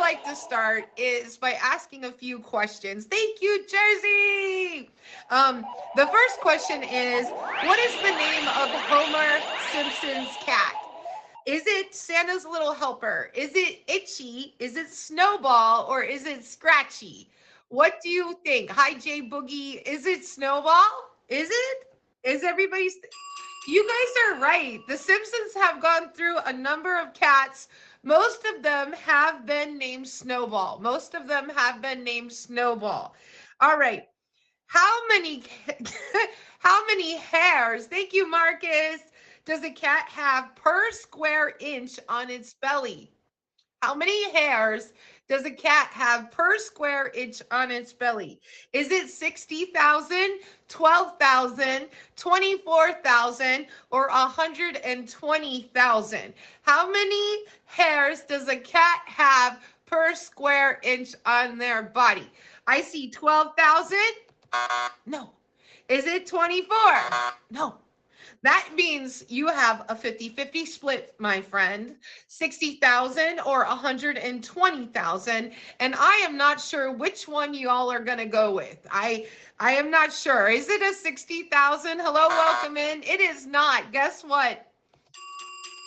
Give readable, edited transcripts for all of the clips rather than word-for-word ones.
like to start is by asking a few questions. Thank you, Jersey. The first question is, what is the name of Homer Simpson's cat? Is it Santa's Little Helper? Is it Itchy? Is it Snowball? Or is it Scratchy? What do you think? Hi, Jay Boogie. Is it Snowball? Is it? Is everybody? You guys are right. The Simpsons have gone through a number of cats. Most of them have been named Snowball. Most of them have been named Snowball. All right. How many how many hairs? Thank you, Marcus. Does a cat have per square inch on its belly? How many hairs does a cat have per square inch on its belly? Is it 60,000, 12,000, 24,000, or 120,000? How many hairs does a cat have per square inch on their body? I see 12,000. No. Is it 24? No. That means you have a 50-50 split, my friend. 60,000 or 120,000. And I am not sure which one you all are going to go with. I am not sure. Is it a 60,000? Hello, welcome in. It is not. Guess what?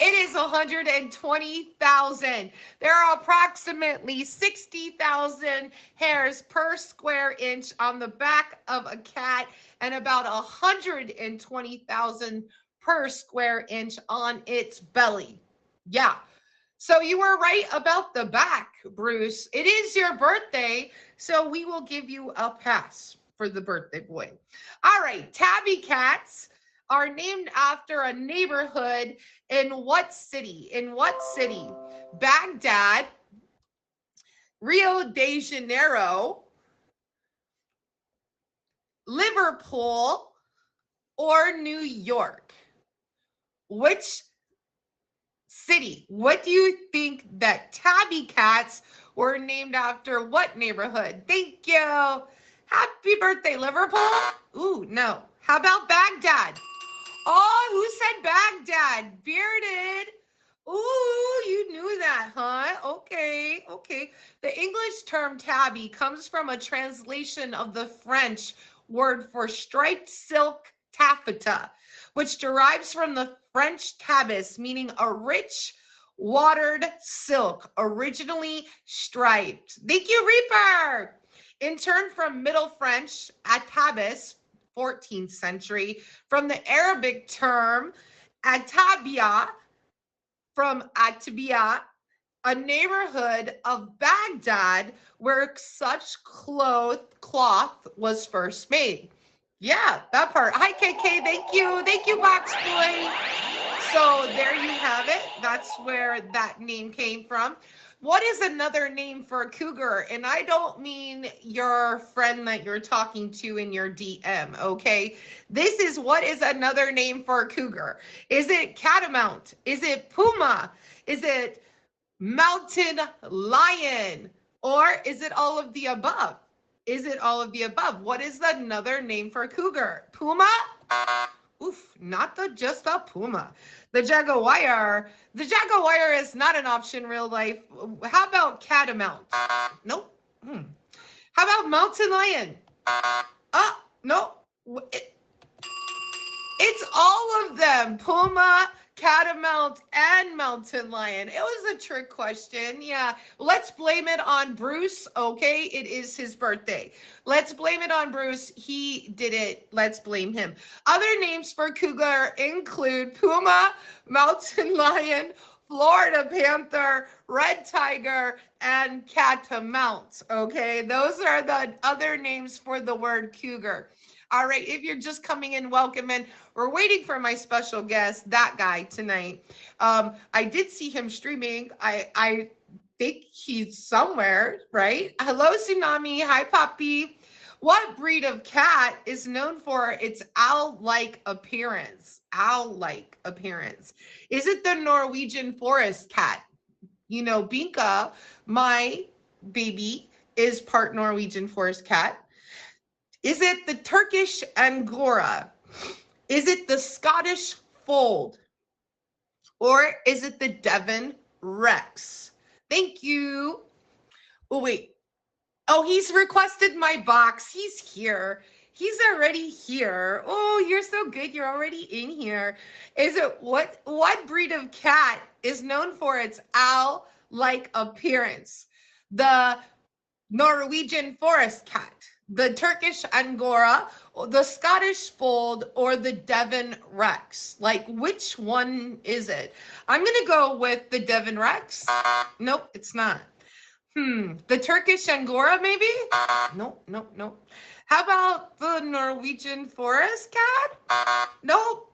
It is 120,000. There are approximately 60,000 hairs per square inch on the back of a cat and about 120,000 per square inch on its belly. Yeah. So you were right about the back, Bruce. It is your birthday, so we will give you a pass for the birthday boy. All right, tabby cats are named after a neighborhood in what city? In what city? Baghdad, Rio de Janeiro, Liverpool, or New York? Which city? What do you think that tabby cats were named after? What neighborhood? Thank you. Happy birthday, Liverpool. Ooh, no. How about Baghdad? Oh, who said Baghdad? Bearded. Ooh, you knew that, huh? Okay, okay. The English term tabby comes from a translation of the French word for striped silk taffeta, which derives from the French tabis, meaning a rich, watered silk, originally striped. Thank you, Reaper. In turn from Middle French, atabis, 14th century, from the Arabic term atabia, from Atabia, a neighborhood of Baghdad where such cloth was first made. Yeah, that part. Hi, KK. Thank you. Thank you, Box Boy. So there you have it. That's where that name came from. What is another name for a cougar? And I don't mean your friend that you're talking to in your DM, okay? This is what is another name for a cougar. Is it catamount? Is it puma? Is it mountain lion? Or is it all of the above? Is it all of the above? What is another name for a cougar? Puma? Oof, not just a puma. The jaguar. The jaguar is not an option in real life. How about catamount? Nope. How about mountain lion? No. It's all of them. Puma, catamount, and mountain lion. It was a trick question. Yeah. Let's blame it on Bruce. Okay. It is his birthday. Let's blame it on Bruce. He did it. Let's blame him. Other names for cougar include puma, mountain lion, Florida panther, red tiger, and catamount. Okay. Those are the other names for the word cougar. All right, if you're just coming in, welcome in. We're waiting for my special guest, that guy tonight. I did see him streaming. I think he's somewhere, right? Hello, Tsunami. Hi, Poppy. What breed of cat is known for its owl-like appearance? Owl-like appearance. Is it the Norwegian forest cat? You know, Binka, my baby, is part Norwegian forest cat. Is it the Turkish Angora? Is it the Scottish Fold? Or is it the Devon Rex? Thank you. Oh, wait. Oh, he's requested my box. He's here. He's already here. Oh, you're so good. You're already in here. Is it what breed of cat is known for its owl-like appearance? The Norwegian forest cat, the Turkish Angora, the Scottish Fold, or the Devon Rex? Like, which one is it? I'm going to go with the Devon Rex. Nope, it's not. The Turkish Angora, maybe? Nope, nope, nope. How about the Norwegian forest cat? Nope.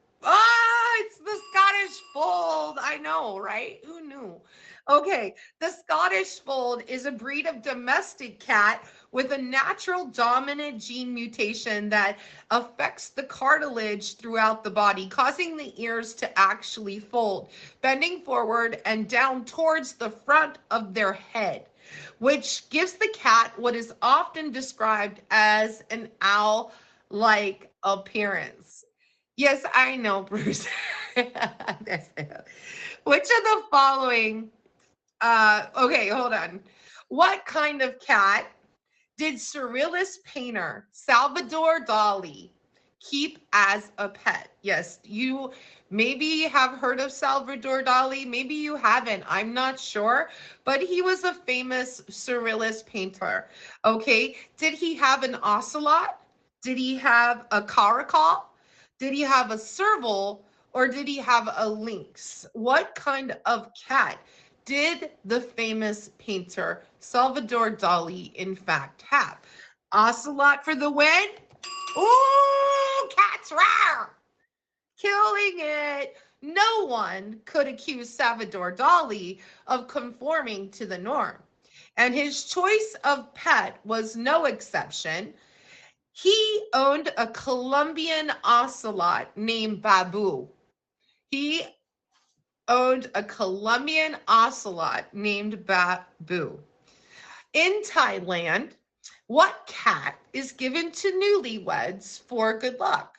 It's the Scottish Fold. I know, right? Who knew? Okay, the Scottish Fold is a breed of domestic cat with a natural dominant gene mutation that affects the cartilage throughout the body, causing the ears to actually fold, bending forward and down towards the front of their head, which gives the cat what is often described as an owl-like appearance. Yes, I know, Bruce. Which of the following, okay, hold on. What kind of cat did surrealist painter Salvador Dali keep as a pet? Yes, you maybe have heard of Salvador Dali, maybe you haven't, I'm not sure, but he was a famous surrealist painter. Okay, did he have an ocelot? Did he have a caracal? Did he have a serval? Or did he have a lynx? What kind of cat did the famous painter Salvador Dali in fact have? Ocelot for the win. Ooh, cats rare. Killing it. No one could accuse Salvador Dali of conforming to the norm, and his choice of pet was no exception. He owned a Colombian ocelot named Babu. He owned a Colombian ocelot named Babu. In Thailand, what cat is given to newlyweds for good luck?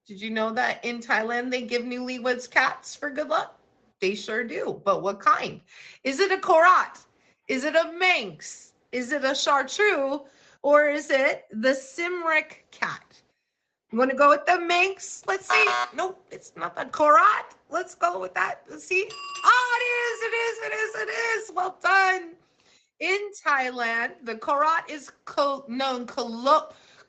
Did you know that in Thailand they give newlyweds cats for good luck? They sure do. But what kind? Is it a korat? Is it a manx? Is it a chartreuse? Or is it the Simric cat? You want to go with the manx? Let's see. Nope, it's not the korat. Let's go with that. Let's see. Oh, it is. Well done. In Thailand, the korat is known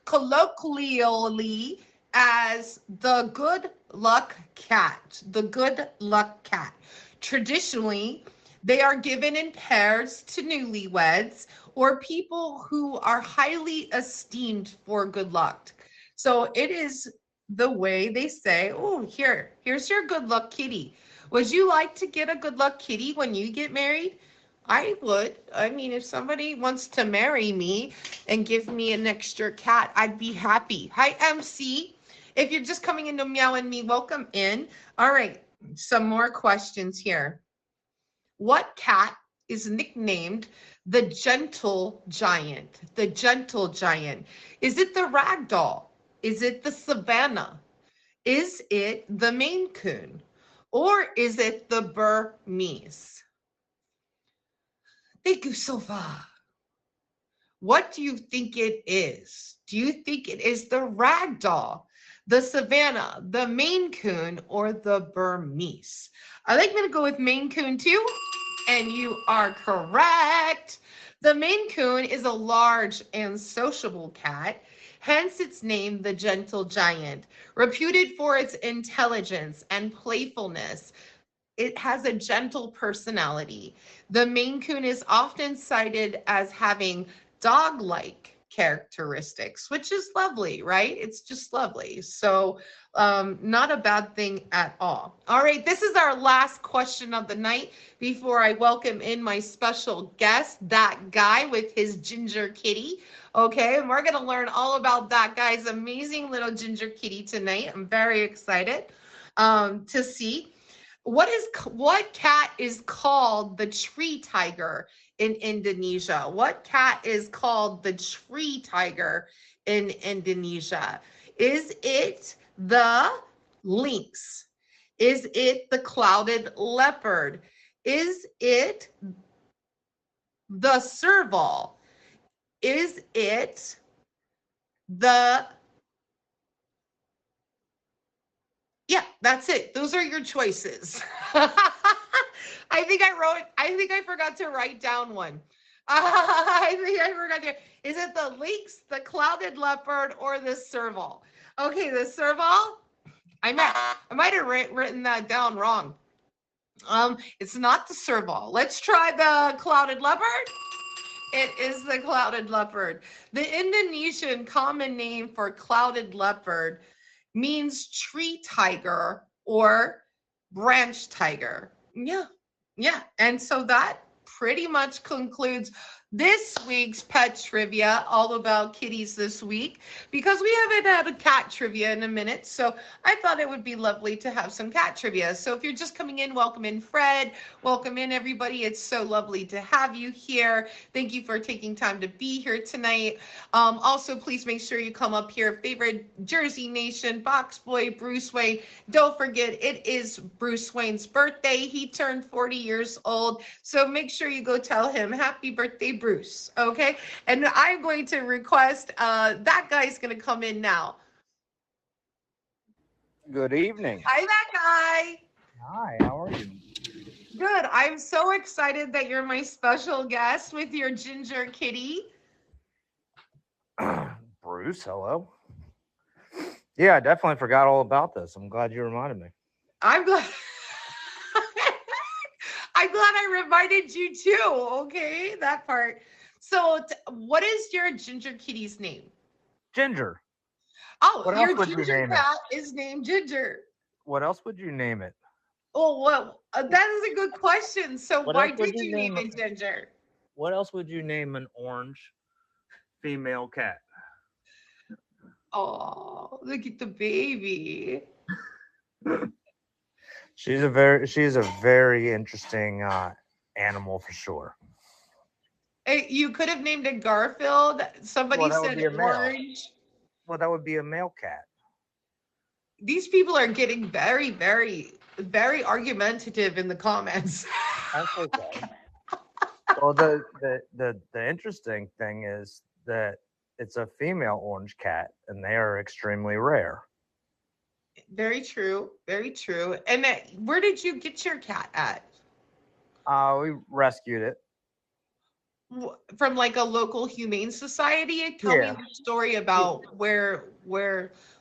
colloquially as the good luck cat. The good luck cat. Traditionally, they are given in pairs to newlyweds or people who are highly esteemed for good luck. So it is the way they say, oh, here's your good luck kitty. Would you like to get a good luck kitty when you get married? I would. I mean, if somebody wants to marry me and give me an extra cat, I'd be happy. Hi, MC. If you're just coming into Meow and Me, welcome in. All right, some more questions here. What cat is nicknamed the gentle giant? The gentle giant. Is it the ragdoll? Is it the Savannah? Is it the Maine Coon? Or is it the Burmese? Thank you so far. What do you think it is? Do you think it is the ragdoll, the Savannah, the Maine Coon, or the Burmese? I think I'm going to go with Maine Coon too, and you are correct. The Maine Coon is a large and sociable cat, hence its name, the gentle giant. Reputed for its intelligence and playfulness, it has a gentle personality. The Maine Coon is often cited as having dog-like characteristics, which is lovely, right? It's just lovely. So not a bad thing at all. All right, this is our last question of the night before I welcome in my special guest, that guy with his ginger kitty. Okay, and we're going to learn all about that guy's amazing little ginger kitty tonight. I'm very excited to see. What cat is called the tree tiger in Indonesia? What cat is called the tree tiger in Indonesia? Is it the lynx? Is it the clouded leopard? Is it the serval? Is it the Yeah, that's it. Those are your choices. I think I forgot to write down one. I think I forgot to. Is it the lynx, the clouded leopard, or the serval? Okay, the serval. I might have written that down wrong. It's not the serval. Let's try the clouded leopard. It is the clouded leopard. The Indonesian common name for clouded leopard means tree tiger or branch tiger. Yeah. Yeah. And so that pretty much concludes this week's pet trivia, all about kitties this week, because we haven't had a cat trivia in a minute. So I thought it would be lovely to have some cat trivia. So if you're just coming in, welcome in, Fred. Welcome in, everybody. It's so lovely to have you here. Thank you for taking time to be here tonight. Also, please make sure you come up here. Favorite Jersey Nation, Box Boy, Bruce Wayne. Don't forget, it is Bruce Wayne's birthday. He turned 40 years old. So make sure you go tell him happy birthday, Bruce. Okay. And I'm going to request that guy's going to come in now. Good evening. Hi, that guy. Hi, how are you? Good. I'm so excited that you're my special guest with your ginger kitty. Bruce, hello. Yeah, I definitely forgot all about this. I'm glad you reminded me. I'm glad. I'm glad I reminded you too. Okay, that part. So, what is your ginger kitty's name? Ginger. Oh, What your else would you ginger name it? cat is named Ginger. What else would you name it? Oh, well, that is a good question. So, What why else would did you you name name it Ginger? What else would you name an orange female cat? Oh, look at the baby. She's a very interesting animal for sure. Hey, you could have named it Garfield. Somebody Well, that would said be a male. orange. Well, that would be a male cat. These people are getting very, very, very argumentative in the comments. That's okay. Well, the interesting thing is that it's a female orange cat, and they are extremely rare. Very true. Very true. And where did you get your cat at? We rescued it. From like a local humane society? Tell me Yeah. the story about where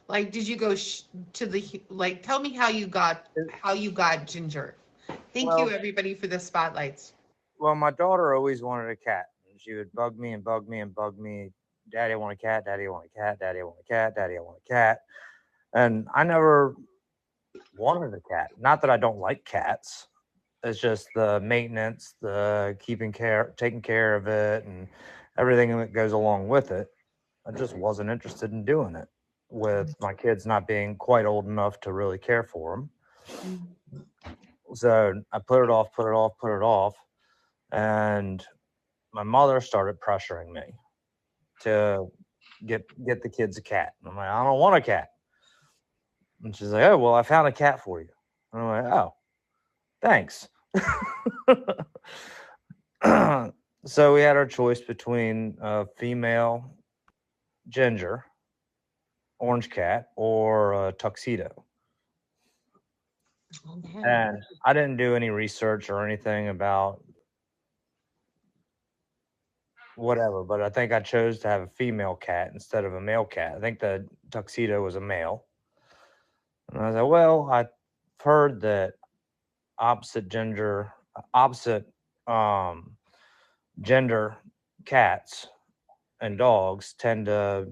like did you go to the like tell me how you got Ginger. Thank you everybody for the spotlights. Well, my daughter always wanted a cat. She would bug me and bug me and bug me. Daddy, I want a cat. Daddy, I want a cat. Daddy, I want a cat. Daddy, I want a cat. And I never wanted a cat. Not that I don't like cats. It's just the maintenance, the taking care of it, and everything that goes along with it. I just wasn't interested in doing it with my kids not being quite old enough to really care for them. So I put it off. And my mother started pressuring me to get the kids a cat. And I'm like, I don't want a cat. And she's like, oh, well, I found a cat for you. And I'm like, oh, thanks. So we had our choice between a female ginger, orange cat, or a tuxedo. Okay. And I didn't do any research or anything about whatever, but I think I chose to have a female cat instead of a male cat. I think the tuxedo was a male. And I was like, well, I've heard that opposite gender cats and dogs tend to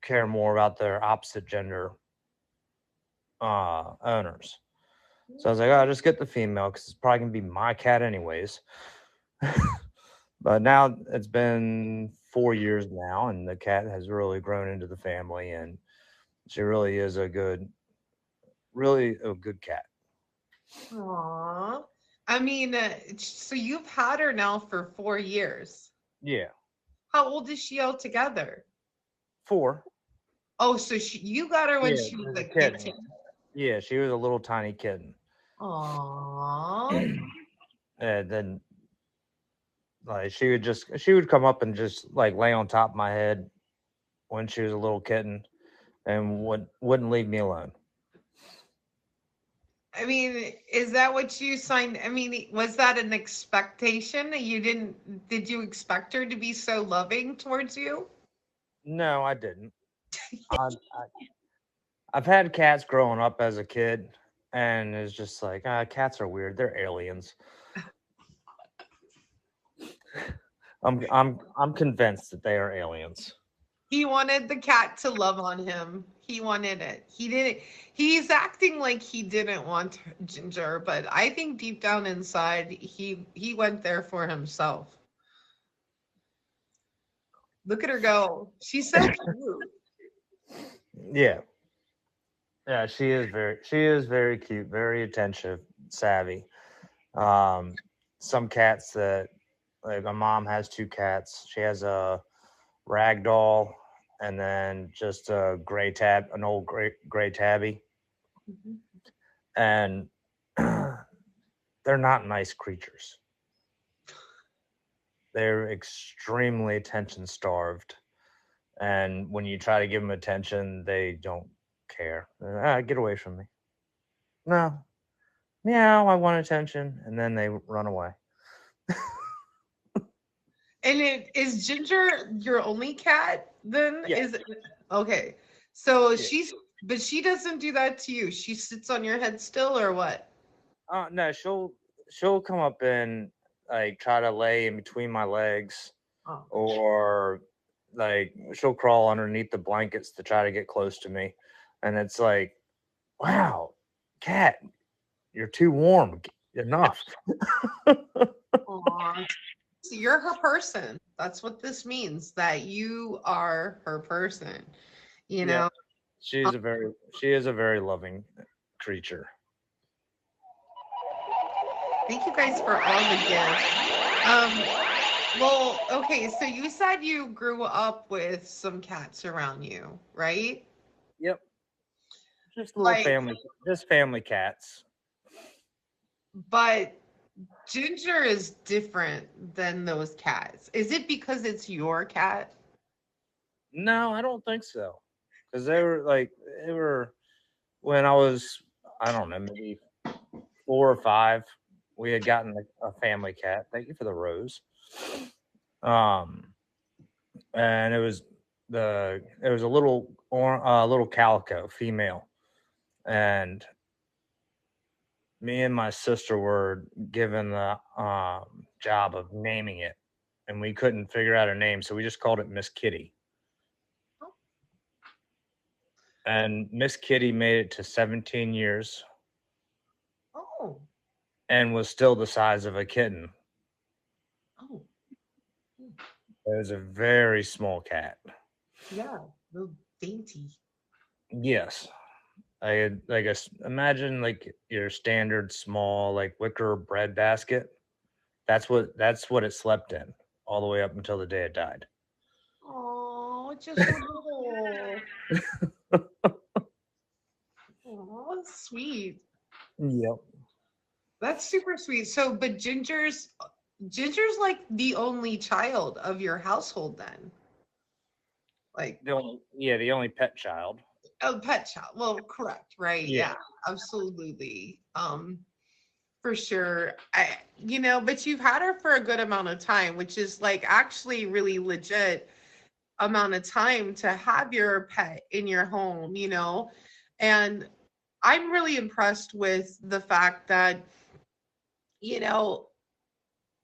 care more about their opposite gender owners. So I was like, oh, I'll just get the female because it's probably going to be my cat anyways. But now it's been 4 years now, and the cat has really grown into the family, and she really is a good cat. Aww. I mean, so you've had her now for 4 years. Yeah. How old is she altogether? 4. Oh, so you got her when she was a kitten. Yeah, she was a little tiny kitten. Aww. And then Like she would come up and just like lay on top of my head when she was a little kitten and wouldn't leave me alone. I mean, is that what you signed? I mean, was that an expectation that you didn't, did you expect her to be so loving towards you? No, I didn't. I've had cats growing up as a kid, and it's just like cats are weird. They're aliens. I'm convinced that they are aliens. He wanted the cat to love on him. He wanted it. He didn't. He's acting like he didn't want Ginger, but I think deep down inside, he went there for himself. Look at her go. She's so cute. Yeah, yeah. She is very cute, very attentive, savvy. Some cats that like my mom has two cats. She has a ragdoll and then just a an old gray tabby, Mhm. and they're not nice creatures. They're extremely attention starved, and when you try to give them attention, they don't care. Get away from me! No, meow. I want attention, and then they run away. And is Ginger your only cat then? Yeah, Is it okay? So yeah. but she doesn't do that to you. She sits on your head still or what? No, she'll come up and like try to lay in between my legs, Oh. or like she'll crawl underneath the blankets to try to get close to me, and it's like, wow, cat, you're too warm. Enough. Aw. So you're her person. That's what this means, that you are her person. You Yep. know, She is a very loving creature. thank you guys for all the gifts. Well, okay, so you said you grew up with some cats around you, right? Yep. Like, Just family cats. but Ginger is different than those cats. Is it because it's your cat? No, I don't think so. Because they were when I was, I don't know, maybe 4 or 5. We had gotten a family cat. Thank you for the rose. Um, and it was a little calico female, and me and my sister were given the job of naming it, and we couldn't figure out a name, so we just called it Miss Kitty. And Miss Kitty made it to 17 years Oh, and was still the size of a kitten. oh, It was a very small cat. yeah, little dainty. Yes. Imagine like your standard small like wicker bread basket. That's what it slept in all the way up until the day it died. Oh, just so little. Oh, that's sweet. Yep. That's super sweet. So, but Ginger's like the only child of your household then. Like, The only pet child. oh, pet child. Well, correct, right? Yeah. Yeah, absolutely. For sure. But you've had her for a good amount of time, which is like actually really legit amount of time to have your pet in your home. And I'm really impressed with the fact that, you know,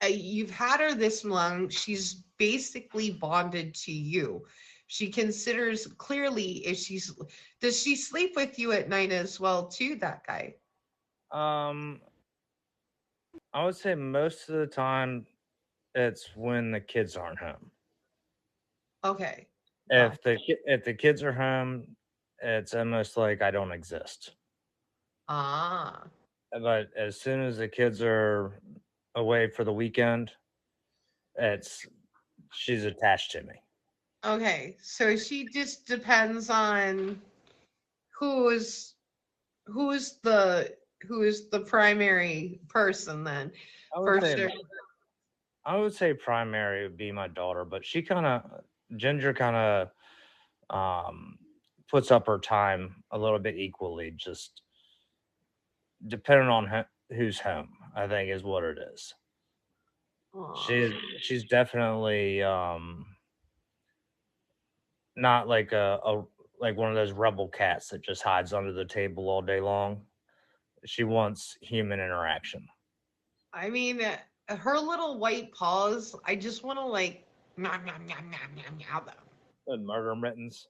you've had her this long. She's basically bonded to you. She considers clearly if she's, does she sleep with you at night as well, too, that guy? Um I would say most of the time it's when the kids aren't home. Okay. Got If the kids are home, it's almost like I don't exist. Ah. But as soon as the kids are away for the weekend, it's she's attached to me. Okay. So she just depends on who's who's the who is the primary person then, I would for say sure. I would say primary would be my daughter, but she kind of Ginger kind of puts up her time a little bit equally, just depending on who's home. I think is what it is. Aw. She's definitely not like a like one of those rebel cats that just hides under the table all day long. She wants human interaction. I mean, her little white paws, I just want to like meow, meow, meow, meow, meow, meow them. And murder mittens.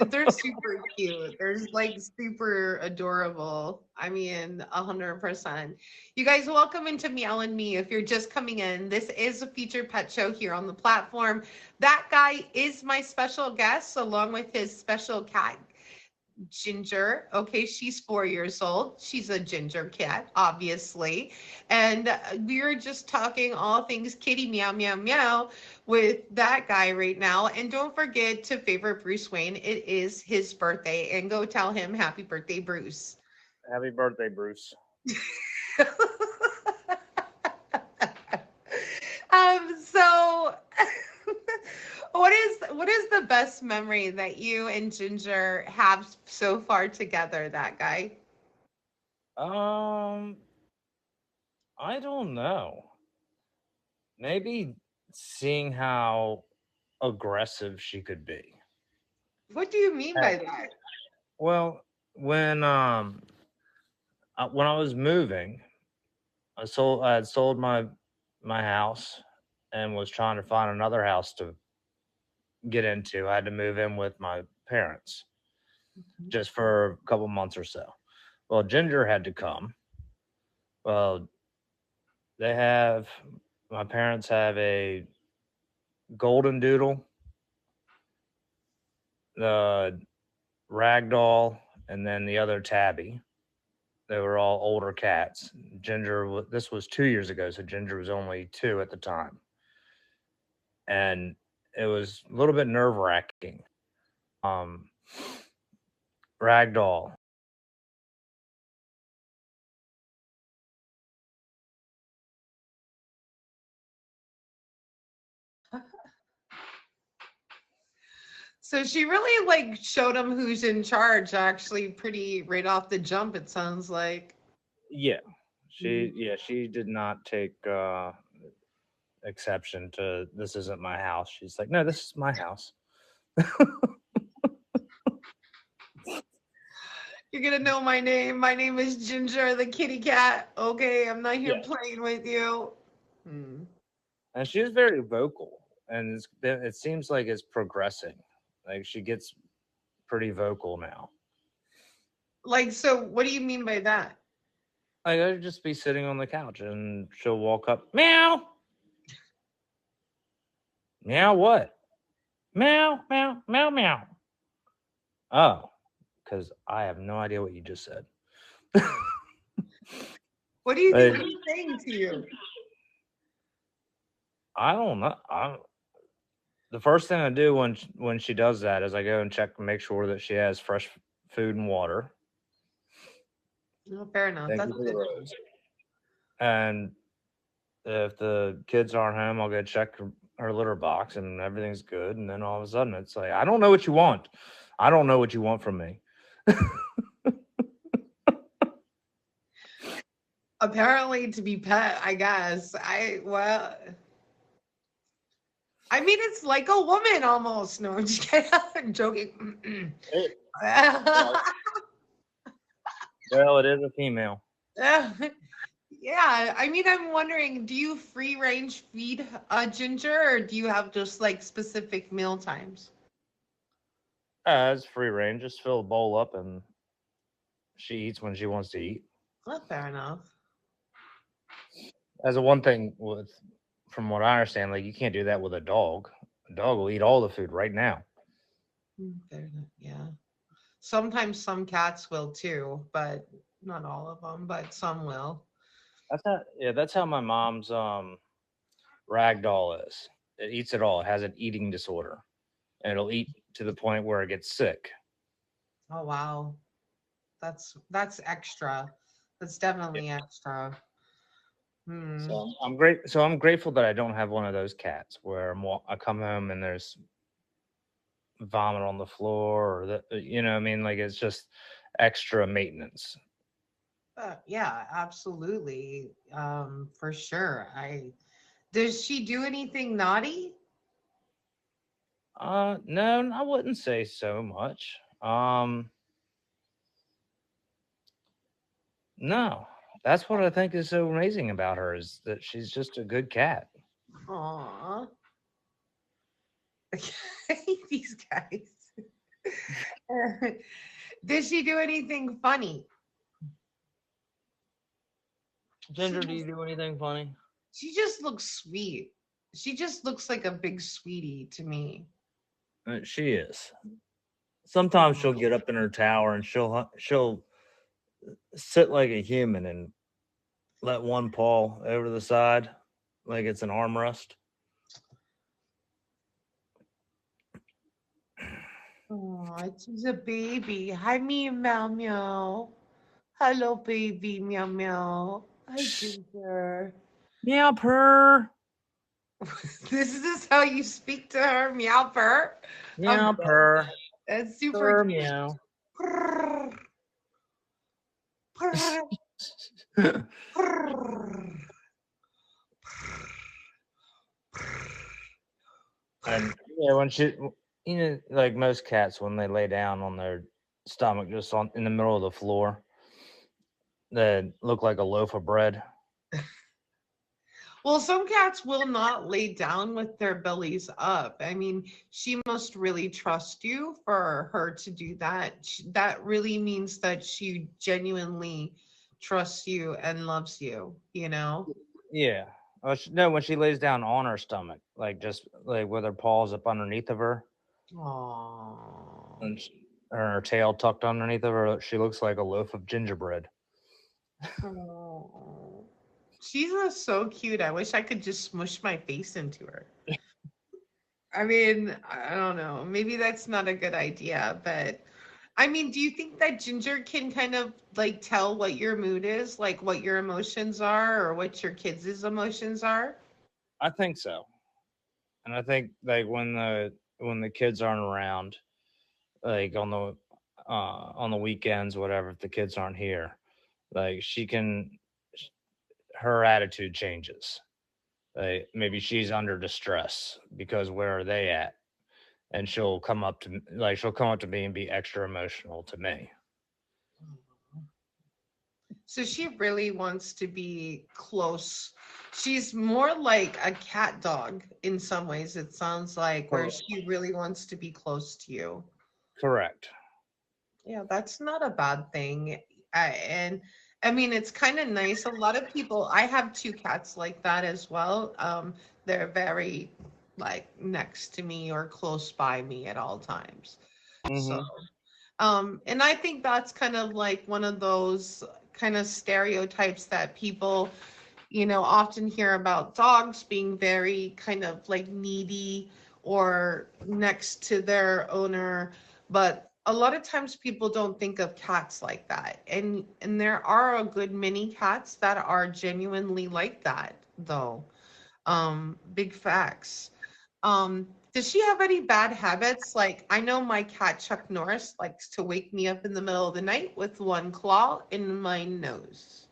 They're super cute. They're like super adorable. I mean, 100%. You guys, welcome into Meow and Me. If you're just coming in, this is a featured pet show here on the platform. That guy is my special guest, along with his special cat, Ginger. Okay, she's 4 years old. She's a ginger cat, obviously. And we're just talking all things kitty meow meow meow with that guy right now. And don't forget to favorite Bruce Wayne. It is his birthday. And go tell him happy birthday, Bruce. Happy birthday, Bruce. So what is the best memory that you and Ginger have so far together, that guy? Um, I don't know. Maybe seeing how aggressive she could be. What do you mean Uh, by that? Well, when I was moving, I had sold my house and was trying to find another house to get into. I had to move in with my parents just for a couple months or so. Well, Ginger had to come. Well, they have my parents have a golden doodle, the ragdoll, and then the other tabby. They were all older cats. This was 2 years ago, so Ginger was only two at the time, and it was a little bit nerve wracking. Um, Ragdoll. So she really like showed him who's in charge, actually pretty right off the jump, it sounds like. Yeah, Mm. she did not take exception to this isn't my house. She's like, no, this is my house. You're gonna know my name. My name is Ginger the kitty cat. Okay, I'm not here Yeah, playing with you. Hmm. and she was very vocal, and it seems like it's progressing. Like she gets pretty vocal now. Like, so what do you mean by that? Like I'd just be sitting on the couch, and she'll walk up, meow, meow, what? Meow, meow, meow, meow. Oh, because I have no idea what you just said. What do you think Like, he's saying to you? I don't know. The first thing I do when she does that is I go and check and make sure that she has fresh food and water. No, fair enough. Thank That's you for the good. rose. And if the kids aren't home, I'll go check her litter box and everything's good. And then all of a sudden, it's like, I don't know what you want. I don't know what you want from me. Apparently to be pet, I guess. I mean, it's like a woman almost. No, I'm just kidding. I'm joking. Well, it is a female. Yeah, I mean, I'm wondering, do you free range feed Ginger, or do you have just like specific meal times? It's free range. Just fill the bowl up and she eats when she wants to eat. Well, fair enough. As a one thing from what I understand, like you can't do that with a dog. A dog will eat all the food right now. Fair enough. Yeah. Sometimes some cats will too, but not all of them, but some will. That's how my mom's rag doll is. It eats it all. It has an eating disorder, and it'll eat to the point where it gets sick. Oh wow. That's extra. That's definitely extra. Hmm. So I'm great. So I'm grateful that I don't have one of those cats where I come home and there's vomit on the floor, or that I mean, like it's just extra maintenance. Yeah, absolutely. For sure. Does she do anything naughty? No, I wouldn't say so much. No, that's what I think is so amazing about her is that she's just a good cat. Aw. I hate these guys. Does she do anything funny? She Ginger, do you just do anything funny? she just looks sweet. She just looks like a big sweetie to me. She is. Sometimes she'll get up in her tower and she'll sit like a human and let one paw over the side like it's an armrest. Oh, she's a baby. Hi, me, meow meow. Hello, baby, meow meow. Hi, Ginger. Meow purr. This is how you speak to her, meow purr. I'm Meow dead. purr. That's super Purr cute. meow. Purr, purr, purr, And yeah, when she, like most cats, when they lay down on their stomach just on in the middle of the floor, they look like a loaf of bread. Well, some cats will not lay down with their bellies up. I mean, she must really trust you for her to do that. That really means that she genuinely trusts you and loves you, you know? Yeah. No, when she lays down on her stomach, like just like with her paws up underneath of her Aww. and her tail tucked underneath of her, she looks like a loaf of gingerbread. Oh. She's so cute. I wish I could just smush my face into her. I mean, I don't know. Maybe that's not a good idea, but I mean, do you think that Ginger can kind of like tell what your mood is, like what your emotions are or what your kids' emotions are? I think so. And I think like when the kids aren't around, like on the weekends, whatever, if the kids aren't here, like her attitude changes. Like maybe she's under distress because where are they at? And she'll come up to me and be extra emotional to me. So she really wants to be close. She's more like a cat dog in some ways, it sounds like, where Cor- she really wants to be close to you. Correct. Yeah, that's not a bad thing. And I mean, it's kind of nice. A lot of people, I have two cats like that as well. They're very like next to me or close by me at all times. So, Hmm. and I think that's kind of like one of those kind of stereotypes that people, often hear about dogs being very kind of like needy or next to their owner, but a lot of times people don't think of cats like that. And there are a good many cats that are genuinely like that though. Big facts. Does she have any bad habits? Like I know my cat Chuck Norris likes to wake me up in the middle of the night with one claw in my nose.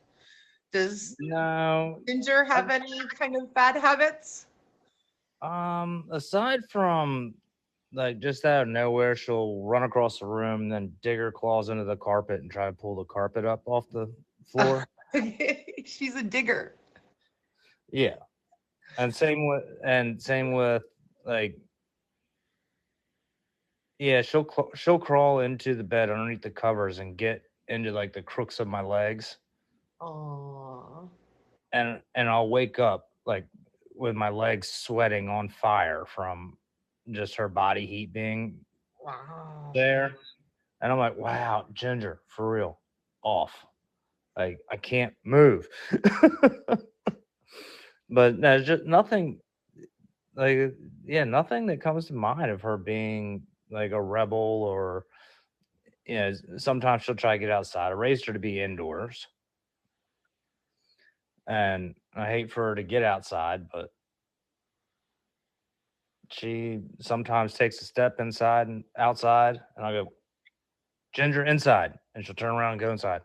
Does No. Ginger I, have any kind of bad habits? aside from like just out of nowhere, she'll run across the room, then dig her claws into the carpet and try to pull the carpet up off the floor. She's a digger. Yeah. And same with like yeah, she'll crawl into the bed underneath the covers and get into like the crooks of my legs, Oh, and I'll wake up like with my legs sweating on fire from just her body heat being wow. there. And I'm like, wow, Ginger, for real, off. Like I can't move. But there's just nothing like yeah, nothing that comes to mind of her being like a rebel or sometimes she'll try to get outside. I raised her to be indoors. And I hate for her to get outside, but she sometimes takes a step inside and outside, and I go, Ginger, inside. And she'll turn around and go inside.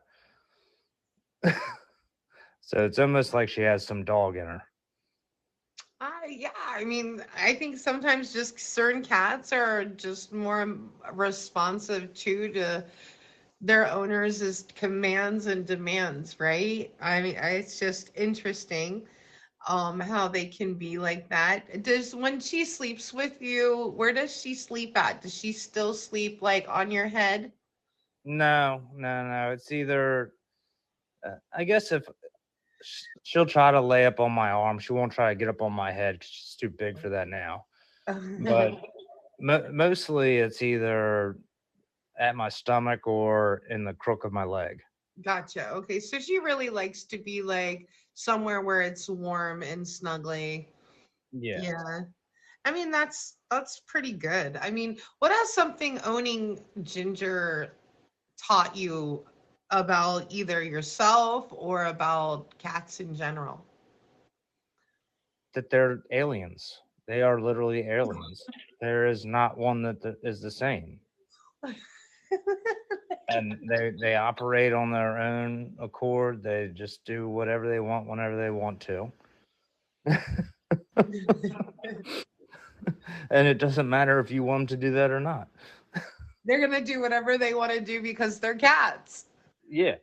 So it's almost like she has some dog in her. Yeah, I mean, I think sometimes just certain cats are just more responsive to their owners' commands and demands, right? I mean, it's just interesting how they can be like that. Does when she sleeps with you, where does she sleep at? Does she still sleep like on your head? No. It's either, I guess if she'll try to lay up on my arm, she won't try to get up on my head 'cause she's too big for that now. But mostly it's either at my stomach or in the crook of my leg. Gotcha. Okay, so she really likes to be like somewhere where it's warm and snuggly. Yeah. Yeah. I mean, that's pretty good. I mean, what has something owning Ginger taught you about either yourself or about cats in general? That they're aliens. They are literally aliens. There is not one that is the same. And they operate on their own accord. They just do whatever they want whenever they want to. And it doesn't matter if you want them to do that or not. They're gonna do whatever they want to do because they're cats. Yeah.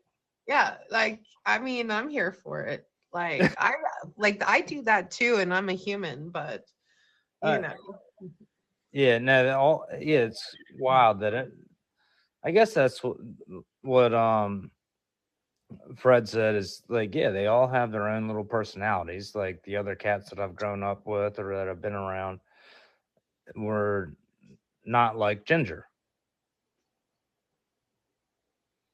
Yeah, like I mean, I'm here for it. Like I do that too, and I'm a human, but you Uh, know. yeah, no, yeah, it's wild that it, I guess that's what Fred said is like, yeah, they all have their own little personalities. Like the other cats that I've grown up with or that have been around were not like Ginger.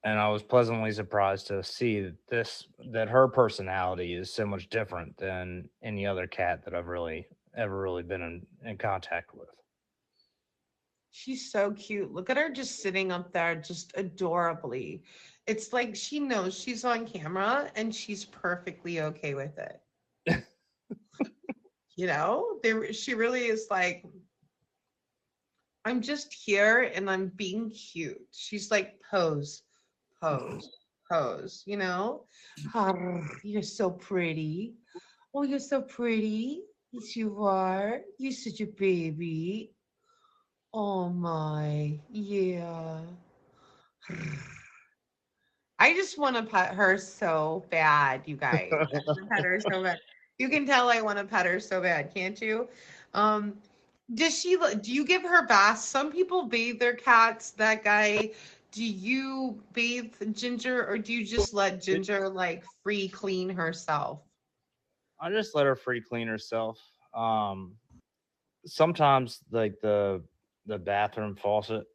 And I was pleasantly surprised to see that her personality is so much different than any other cat that I've really ever really been in contact with. She's so cute. Look at her just sitting up there, just adorably. It's like she knows she's on camera and she's perfectly okay with it. She really is like, I'm just here and I'm being cute. She's like, pose, pose, pose, you know? You're so pretty. Oh, you're so pretty. Yes, you are. You're such a baby. Oh my, yeah. I just want to pet her so bad, you guys. I want to pet her so bad. You can tell I want to pet her so bad, can't you? Um, do you give her baths? Some people bathe their cats. That guy, do you bathe Ginger or do you just let Ginger like free clean herself? I just let her free clean herself. Sometimes like the bathroom faucet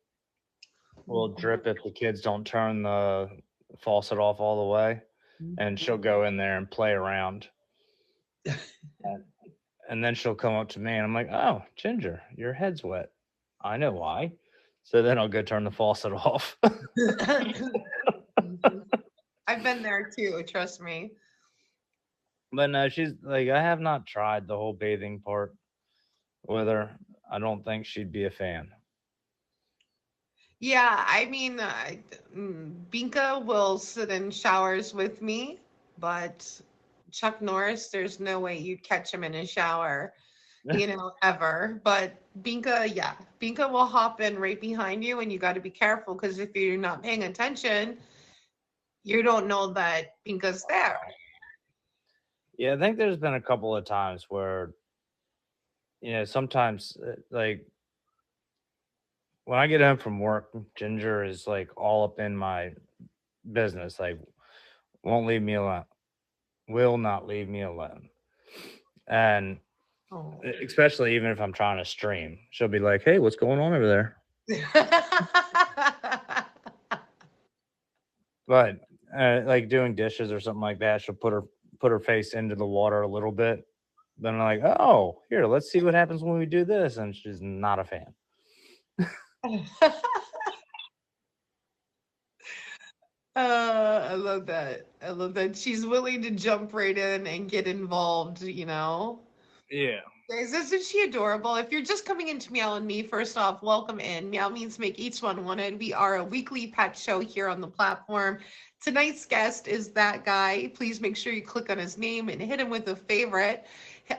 will drip if the kids don't turn the faucet off all the way, and she'll go in there and play around. And, and then she'll come up to me and I'm like, "Oh, Ginger, your head's wet. I know why." So then I'll go turn the faucet off. I've been there too, trust me. But no, she's like, I have not tried the whole bathing part with her. I don't think she'd be a fan. Yeah, I mean, Binka will sit in showers with me, but Chuck Norris, there's no way you'd catch him in a shower, ever. But Binka, yeah, Binka will hop in right behind you, and you got to be careful because if you're not paying attention, you don't know that Binka's there. Yeah, I think there's been a couple of times where, sometimes like when I get home from work, Ginger is like all up in my business, like won't leave me alone, will not leave me alone. And Oh. especially even if I'm trying to stream, she'll be like, "Hey, what's going on over there?" But like doing dishes or something like that, she'll put her face into the water a little bit. Then I'm like, "Oh, here, let's see what happens when we do this," and she's not a fan. I love that. I love that she's willing to jump right in and get involved, you know? Yeah. Guys, isn't she adorable? If you're just coming into Meow and Me, first off, welcome in. Meow means make each one wanted. We are a weekly pet show here on the platform. Tonight's guest is that guy. Please make sure you click on his name and hit him with a favorite.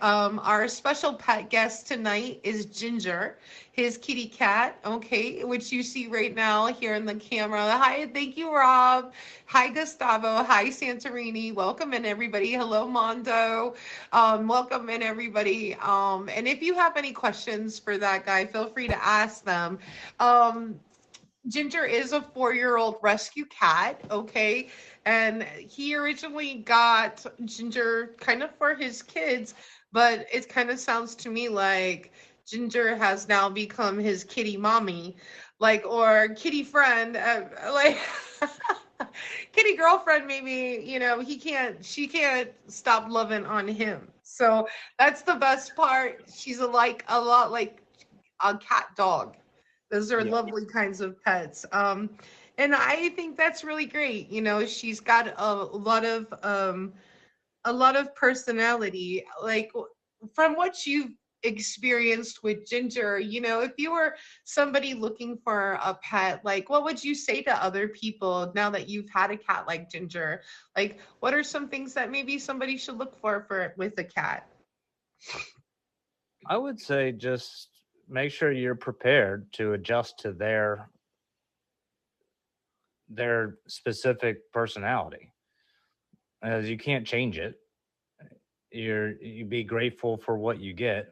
Our special pet guest tonight is Ginger, his kitty cat, okay, which you see right now here in the camera. Hi, thank you, Rob. Hi, Gustavo. Hi, Santorini. Welcome in, everybody. Hello, Mondo. Welcome in, everybody. And if you have any questions for that guy, feel free to ask them. Um, Ginger is a 4-year-old rescue cat, okay? And he originally got Ginger kind of for his kids, but it kind of sounds to me like Ginger has now become his kitty mommy, like, or kitty friend, like, kitty girlfriend, maybe, she can't stop loving on him. So that's the best part. She's a lot like a cat dog. Those are Yeah. lovely kinds of pets. And I think that's really great. She's got a lot of personality. Like from what you've experienced with Ginger, if you were somebody looking for a pet, like what would you say to other people now that you've had a cat like Ginger? Like what are some things that maybe somebody should look for with a cat? I would say just make sure you're prepared to adjust to their specific personality, as you can't change it. You be grateful for what you get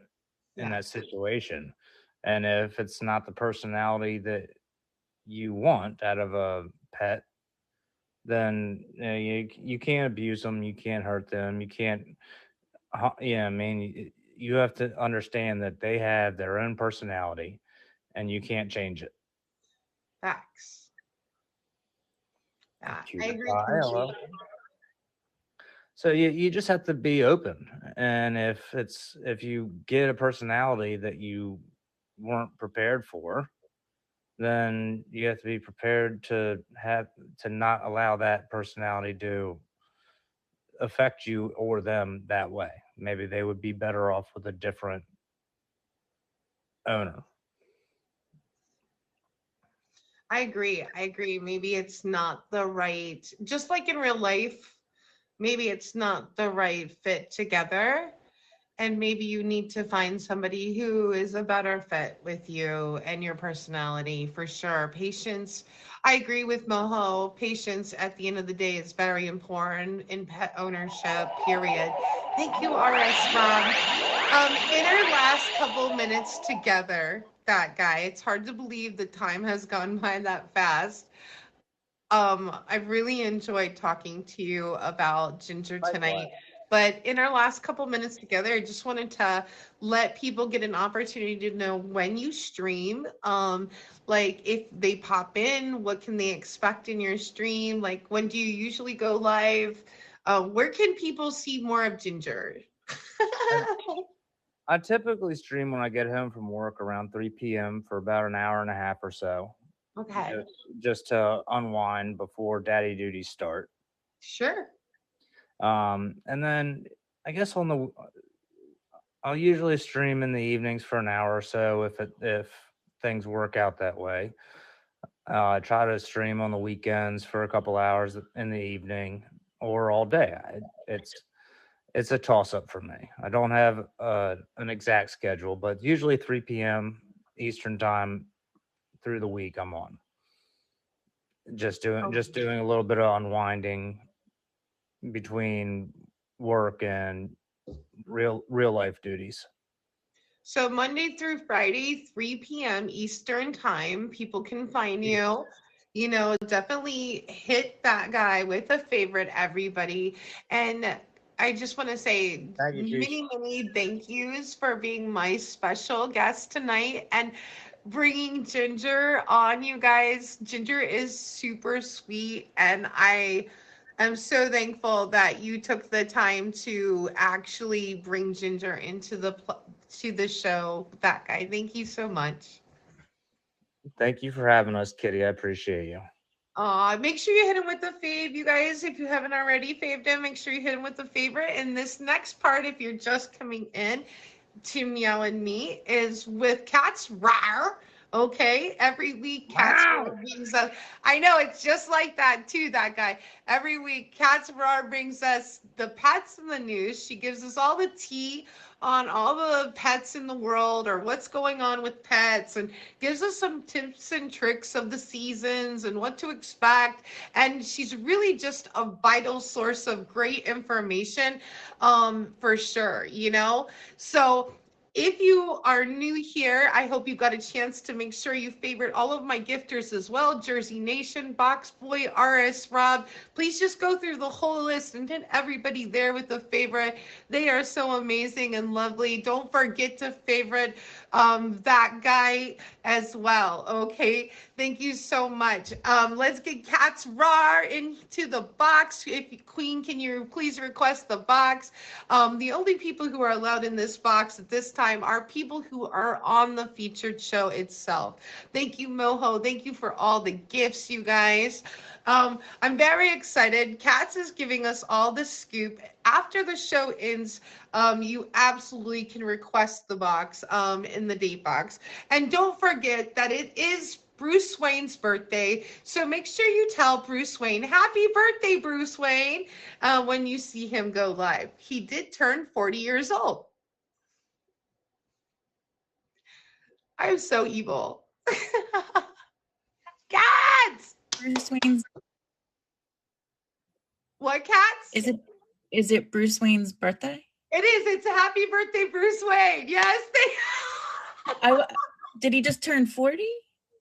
in that Yes. situation, and if it's not the personality that you want out of a pet, then you can't abuse them, you can't hurt them, you can't. Yeah, I mean, you have to understand that they have their own personality, and you can't change it. Facts. Yeah, I Cutie agree pie, hello. completely. So you just have to be open, and if you get a personality that you weren't prepared for, then you have to be prepared to not allow that personality to affect you or them that way. Maybe they would be better off with a different owner. I agree. I agree. Maybe it's not the right, just like in real life, maybe it's not the right fit together. And maybe you need to find somebody who is a better fit with you and your personality for sure. Patience, I agree with Moho. Patience at the end of the day is very important in pet ownership, period. Thank you, RS Rob. In our last couple minutes together, that guy, it's hard to believe the time has gone by that fast. I really enjoyed talking to you about Ginger tonight. Likewise. But in our last couple minutes together, I just wanted to let people get an opportunity to know when you stream. Like if they pop in, what can they expect in your stream? Like when do you usually go live? Where can people see more of Ginger? I, I typically stream when I get home from work around 3 p.m. for about an hour and a half or so, Okay, just just to unwind before daddy duties start. sure. And then I guess I'll usually stream in the evenings for an hour or so if things work out that way. I try to stream on the weekends for a couple hours in the evening or all day. It's a toss up for me. I don't have an exact schedule, but usually 3 p.m. Eastern time through the week I'm on. Just doing a little bit of unwinding between work and real life duties. So Monday through Friday, 3 p.m. Eastern time, people can find you. Definitely hit that guy with a favorite, everybody. And I just want to say Thank you, Chief. many, many thank yous for being my special guest tonight and bringing Ginger on, you guys. Ginger is super sweet, and I'm so thankful that you took the time to actually bring Ginger into to the show. That guy. Thank you so much. Thank you for having us, Kitty. I appreciate you. Make sure you hit him with the fave, you guys. If you haven't already faved him, make sure you hit him with the favorite. And this next part, if you're just coming in to Meow and Me, is with Cat's Rar. Okay, every week Cat's Wow. Rar brings us. I know it's just like that too. That guy. Every week Cat's Rar brings us the pets in the news. She gives us all the tea on all the pets in the world or what's going on with pets, and gives us some tips and tricks of the seasons and what to expect. And she's really just a vital source of great information, for sure, you know? So if you are new here, I hope you got a chance to make sure you favorite all of my gifters as well. Jersey Nation, Box Boy, RS Rob. Please just go through the whole list and hit everybody there with a favorite. They are so amazing and lovely. Don't forget to favorite that guy as well. Okay. Thank you so much. Let's get Cat's Rar into the box. If Queen, can you please request the box? The only people who are allowed in this box at this time are people who are on the featured show itself. Thank you, Moho. Thank you for all the gifts, you guys. I'm very excited. Katz is giving us all the scoop. After the show ends, you absolutely can request the box in the date box. And don't forget that it is Bruce Wayne's birthday. So make sure you tell Bruce Wayne, happy birthday, Bruce Wayne, when you see him go live. He did turn 40 years old. I'm so evil. Cats! Bruce Wayne's. What, Cats? Is it Bruce Wayne's birthday? It is. It's a happy birthday, Bruce Wayne. Yes. Did he just turn 40?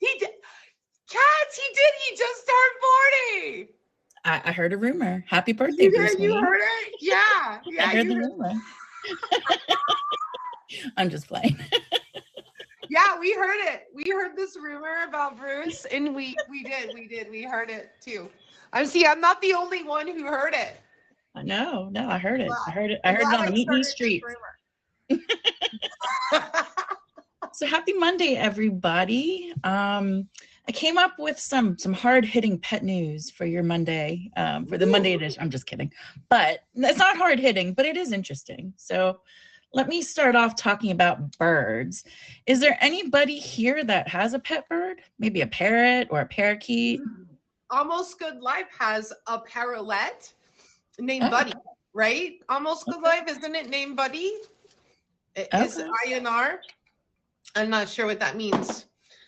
He did. Cats, he did. He just turned 40. I heard a rumor. Happy birthday, Bruce Wayne. You heard it? Yeah. Yeah. I heard the rumor. I'm just playing. Yeah, we heard it. We heard this rumor about Bruce, and we did. We heard it too. I'm not the only one who heard it. No, I heard it. I heard it on the Meet Me street. So happy Monday, everybody. I came up with some hard-hitting pet news for your Monday, for the Monday edition. I'm just kidding. But it's not hard-hitting, but it is interesting. So let me start off talking about birds. Is there anybody here that has a pet bird? Maybe a parrot or a parakeet? Almost Good Life has a parrot named Buddy, right? Almost Good Life, isn't it named Buddy? Is it INR? I'm not sure what that means.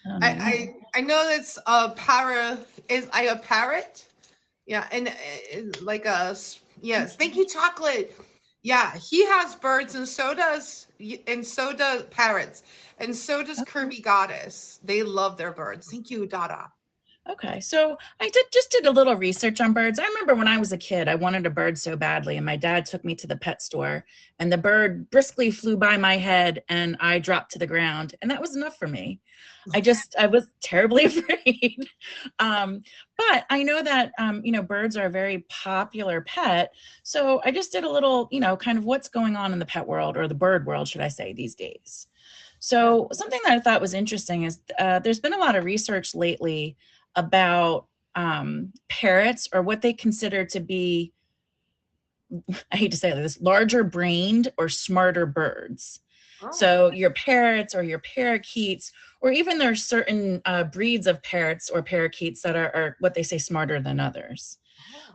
I know that's a parrot. Is I a parrot? Yeah, and like a yes. Thank you, Chocolate. Yeah, he has birds, and so does parrots, and so does Kirby Goddess. They love their birds. Thank you, Dada. Okay, so I just did a little research on birds. I remember when I was a kid, I wanted a bird so badly, and my dad took me to the pet store, and the bird briskly flew by my head, and I dropped to the ground, and that was enough for me. I was terribly afraid. But I know that, birds are a very popular pet. So I just did a little, kind of what's going on in the pet world, or the bird world, should I say, these days. So something that I thought was interesting is there's been a lot of research lately about parrots, or what they consider to be, I hate to say this, larger brained or smarter birds. So your parrots or your parakeets, or even there's certain breeds of parrots or parakeets that are what they say smarter than others.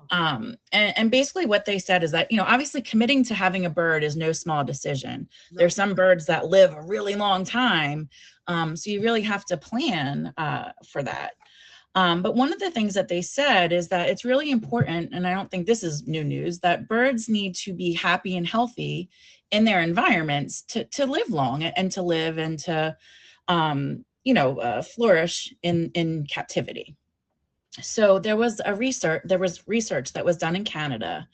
And basically what they said is that, obviously committing to having a bird is no small decision. There's some birds that live a really long time. So you really have to plan for that. But one of the things that they said is that it's really important, and I don't think this is new news, that birds need to be happy and healthy in their environments to live long and to live and to, flourish in captivity. So there was research that was done in Canada.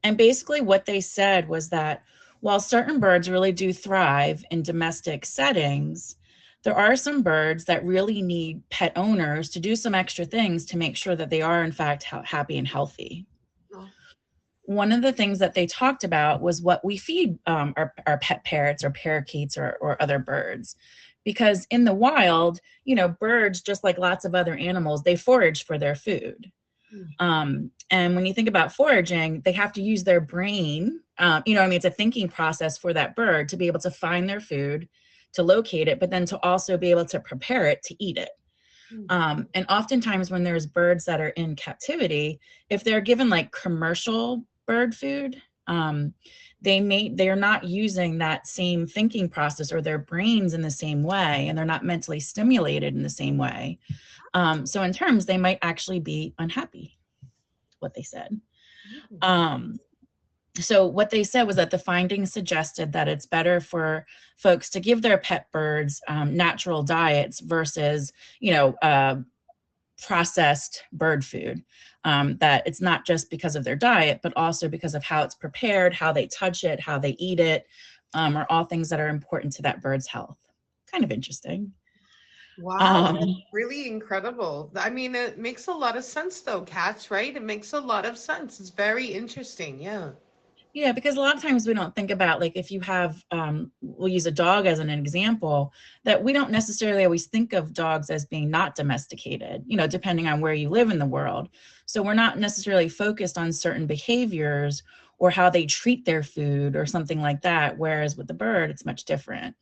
And basically what they said was that while certain birds really do thrive in domestic settings, there are some birds that really need pet owners to do some extra things to make sure that they are in fact happy and healthy. One of the things that they talked about was what we feed our pet parrots or parakeets or other birds. Because in the wild, you know, birds, just like lots of other animals, they forage for their food. And when you think about foraging, they have to use their brain. You know, I mean, it's a thinking process for that bird to be able to find their food, to locate it, but then to also be able to prepare it to eat it. And oftentimes when there's birds that are in captivity, if they're given like commercial bird food, they're not using that same thinking process or their brains in the same way, and they're not mentally stimulated in the same way. So in terms, they might actually be unhappy, what they said. So what they said was that the findings suggested that it's better for folks to give their pet birds natural diets versus, you know, processed bird food. That it's not just because of their diet, but also because of how it's prepared, how they touch it, how they eat it, are all things that are important to that bird's health. Kind of interesting. Wow, really incredible. I mean, it makes a lot of sense though, Cats, right? It makes a lot of sense. It's very interesting. Yeah. Yeah, because a lot of times we don't think about, like, if you have, we'll use a dog as an example, that we don't necessarily always think of dogs as being not domesticated, you know, depending on where you live in the world. So we're not necessarily focused on certain behaviors or how they treat their food or something like that. Whereas with the bird, it's much different.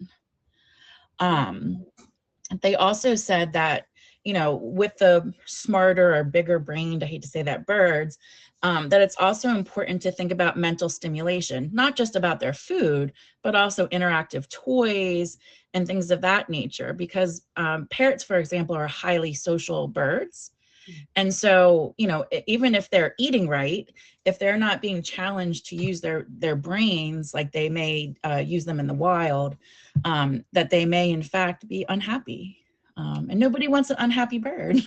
They also said that, you know, with the smarter or bigger brained, I hate to say that, birds, that it's also important to think about mental stimulation, not just about their food, but also interactive toys and things of that nature. Because parrots, for example, are highly social birds. And so, you know, even if they're eating right, if they're not being challenged to use their brains like they may use them in the wild, that they may in fact be unhappy. And nobody wants an unhappy bird.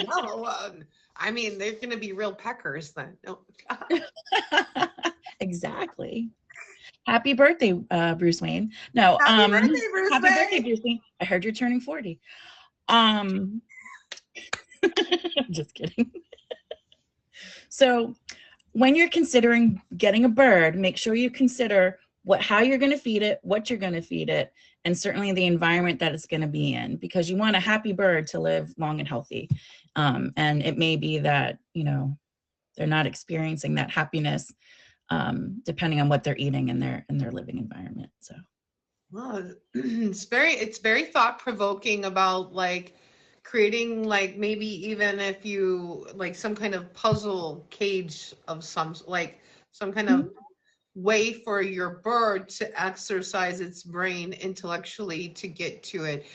No, I mean, they're going to be real peckers then. No. Exactly. Happy birthday, Bruce Wayne. No, Happy birthday, Bruce happy Wayne. birthday, Bruce Wayne. I heard you're turning 40. Just kidding. So when you're considering getting a bird, make sure you consider how you're going to feed it, what you're going to feed it, and certainly the environment that it's going to be in, because you want a happy bird to live long and healthy. And it may be that, you know, they're not experiencing that happiness depending on what they're eating in their living environment. So, well, it's very thought-provoking about like creating, like, maybe even if you like some kind of puzzle cage of some kind of way for your bird to exercise its brain intellectually to get to it.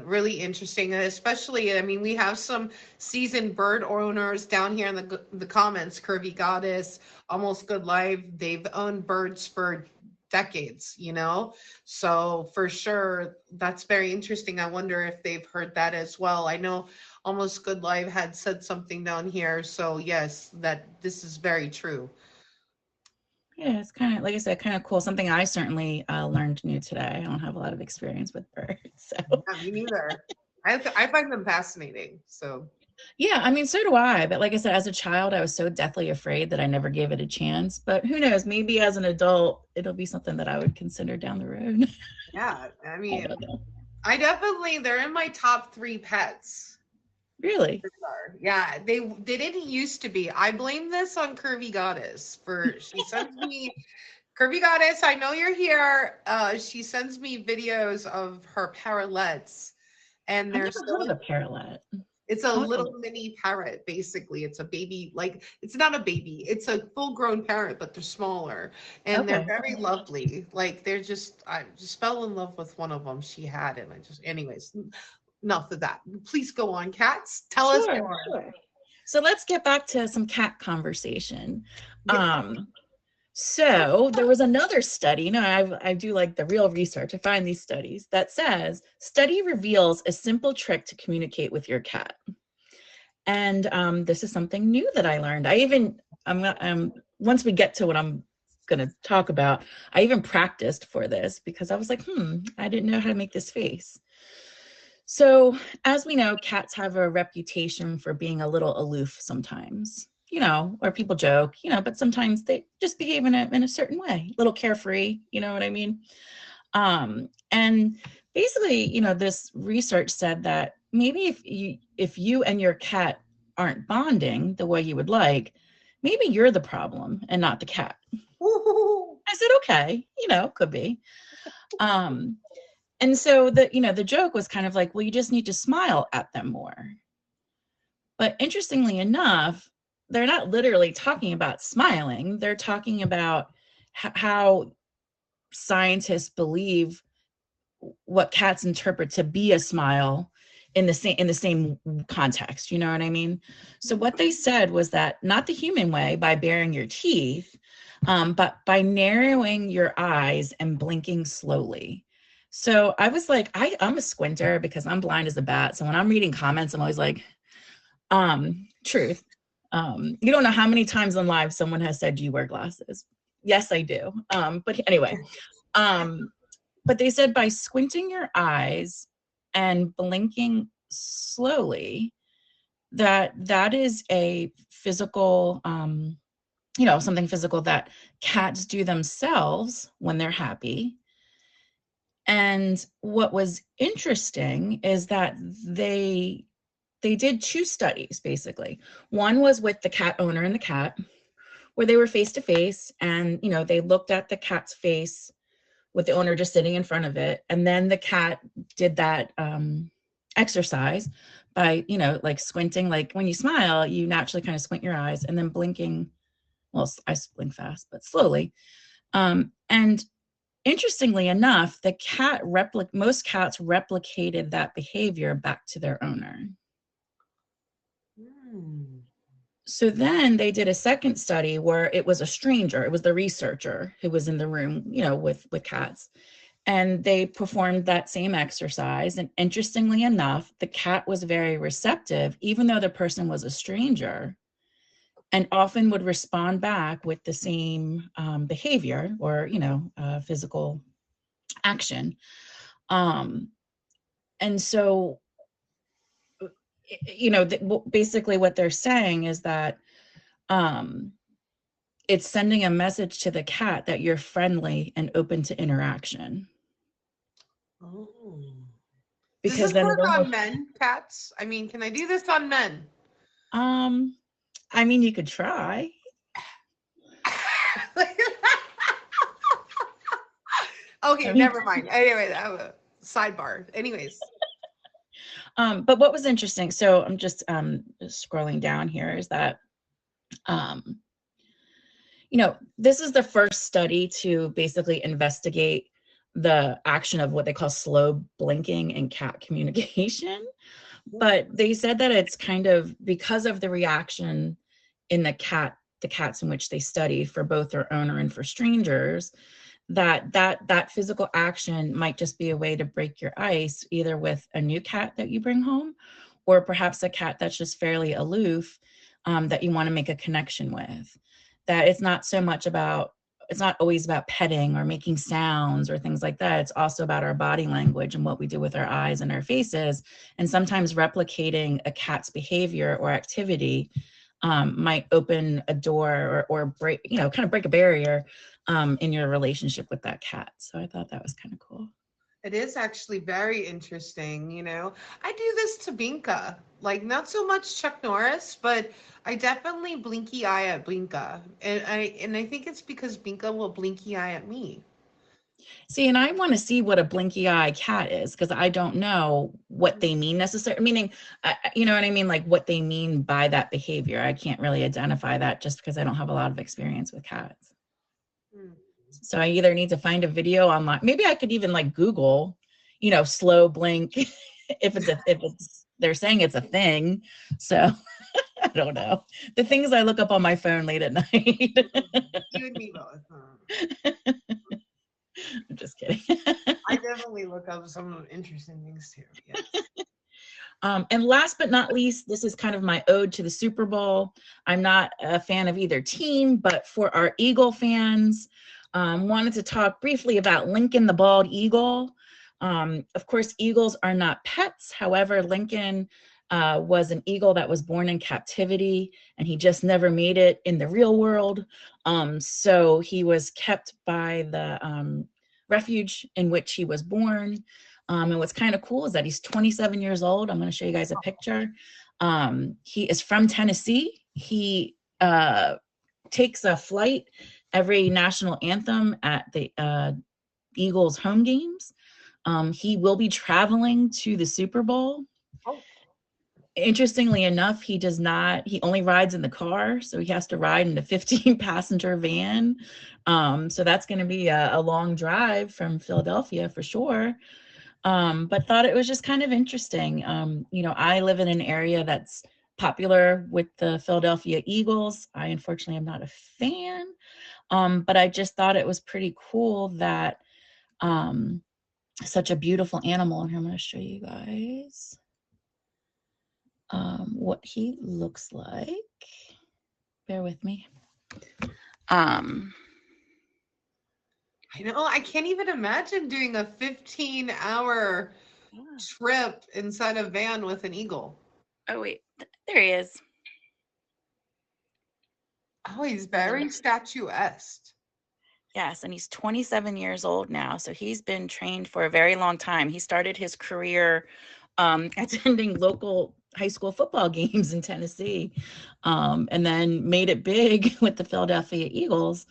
Really interesting, and especially, I mean, we have some seasoned bird owners down here in the comments. Curvy Goddess, Almost Good Life, they've owned birds for decades, you know, so for sure that's very interesting. I wonder if they've heard that as well. I know Almost Good Life had said something down here, so yes, that this is very true. yeah, it's kind of, like I said, kind of cool. Something I certainly learned new today. I don't have a lot of experience with birds, so. Yeah, me neither. I find them fascinating. So. Yeah, I mean, so do I. But like I said, as a child, I was so deathly afraid that I never gave it a chance. But who knows? Maybe as an adult, it'll be something that I would consider down the road. Yeah, I mean, they're in my top 3 pets. Really? Yeah, they didn't used to be. I blame this on Curvy Goddess she sends me, Curvy Goddess, I know you're here. She sends me videos of her parrotlets, and they're still a parrotlet. It's a little mini parrot, basically. It's a baby, like, it's not a baby. It's a full-grown parrot, but they're smaller. And they're very lovely. Like, I just fell in love with one of them she had. And anyways, enough of that. Please go on, Cats. Tell us more. Sure. So let's get back to some cat conversation. Yeah. So there was another study, you know, I do like the real research. I find these studies that says, study reveals a simple trick to communicate with your cat. And this is something new that I learned. Once we get to what I'm going to talk about, I even practiced for this because I was like, I didn't know how to make this face. So as we know, cats have a reputation for being a little aloof sometimes. You know, or people joke, you know, but sometimes they just behave in a certain way, a little carefree, you know what I mean? And basically, you know, this research said that maybe if you and your cat aren't bonding the way you would like, maybe you're the problem and not the cat. Ooh. I said, okay, you know, could be. And so the joke was kind of like, well, you just need to smile at them more. But interestingly enough, they're not literally talking about smiling. They're talking about how scientists believe what cats interpret to be a smile in the same context. You know what I mean? So what they said was that not the human way, by baring your teeth, but by narrowing your eyes and blinking slowly. So I was like, I'm a squinter because I'm blind as a bat. So when I'm reading comments, I'm always like, truth. You don't know how many times in live someone has said, do you wear glasses? Yes, I do. But anyway, but they said by squinting your eyes and blinking slowly, that is a physical, something physical that cats do themselves when they're happy. And what was interesting is that they did 2 studies, basically. One was with the cat owner and the cat, where they were face to face, and they looked at the cat's face with the owner just sitting in front of it, and then the cat did that exercise by like squinting. Like when you smile, you naturally kind of squint your eyes, and then blinking. Well, I blink fast, but slowly. And interestingly enough, most cats replicated that behavior back to their owner. So then they did a second study where it was a stranger. It was the researcher who was in the room, with cats. And they performed that same exercise. And interestingly enough, the cat was very receptive, even though the person was a stranger, and often would respond back with the same behavior or, physical action. And so, basically what they're saying is that it's sending a message to the cat that you're friendly and open to interaction. Oh. Because does this then work on men, cats? I mean, can I do this on men? I mean, you could try. Okay, never mind. Anyway, that was a sidebar. Anyways. But what was interesting, so I'm just scrolling down here, is that this is the first study to basically investigate the action of what they call slow blinking in cat communication. But they said that it's kind of because of the reaction in the cats in which they study for both their owner and for strangers, that physical action might just be a way to break your ice, either with a new cat that you bring home, or perhaps a cat that's just fairly aloof, that you want to make a connection with. That it's not always about petting or making sounds or things like that. It's also about our body language and what we do with our eyes and our faces. And sometimes replicating a cat's behavior or activity might open a door or break, kind of break a barrier in your relationship with that cat. So I thought that was kind of cool. It is actually very interesting. I do this to Binka, like not so much Chuck Norris, but I definitely blinky eye at Binka. And I think it's because Binka will blinky eye at me. See, and I want to see what a blinky eye cat is, because I don't know what they mean necessarily. Meaning, you know what I mean? Like what they mean by that behavior. I can't really identify that just because I don't have a lot of experience with cats. So I either need to find a video online. Maybe I could even like Google, slow blink if they're saying it's a thing. So I don't know. The things I look up on my phone late at night. You and me both. I'm just kidding. I definitely look up some interesting things too. Yes. And last but not least, this is kind of my ode to the Super Bowl. I'm not a fan of either team, but for our Eagle fans, wanted to talk briefly about Lincoln the bald eagle. Of course, eagles are not pets. However, Lincoln was an eagle that was born in captivity, and he just never made it in the real world. So he was kept by the refuge in which he was born. And what's kind of cool is that he's 27 years old. I'm going to show you guys a picture. He is from Tennessee. He takes a flight every national anthem at the Eagles home games. He will be traveling to the Super Bowl. Oh. Interestingly enough, he only rides in the car, so he has to ride in a 15-passenger van. So that's going to be a long drive from Philadelphia for sure. But thought it was just kind of interesting. I live in an area that's popular with the Philadelphia Eagles. I unfortunately am not a fan, but I just thought it was pretty cool that such a beautiful animal. And here, I'm going to show you guys what he looks like. Bear with me. I know, I can't even imagine doing a 15-hour trip inside a van with an eagle. Oh, wait. There he is. Oh, he's very statuesque. Yes, and he's 27 years old now, so he's been trained for a very long time. He started his career attending local high school football games in Tennessee, and then made it big with the Philadelphia Eagles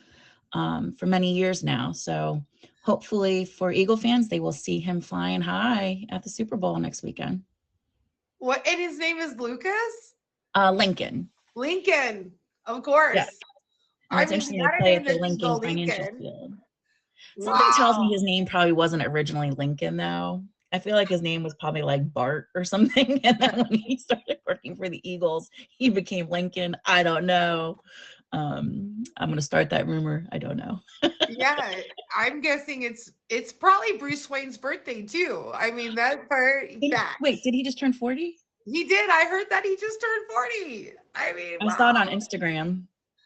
for many years now. So hopefully for Eagle fans, they will see him flying high at the Super Bowl next weekend. What? And his name is Lucas? Lincoln. Lincoln, of course. Yeah. It's interesting to play at the Lincoln Financial Field. Something tells me his name probably wasn't originally Lincoln, though. I feel like his name was probably like Bart or something. And then when he started working for the Eagles, he became Lincoln. I don't know. I'm going to start that rumor. I don't know. Yeah, I'm guessing it's probably Bruce Wayne's birthday, too. I mean, that part. Wait, did he just turn 40? He did. I heard that he just turned 40. I mean, I saw it on Instagram.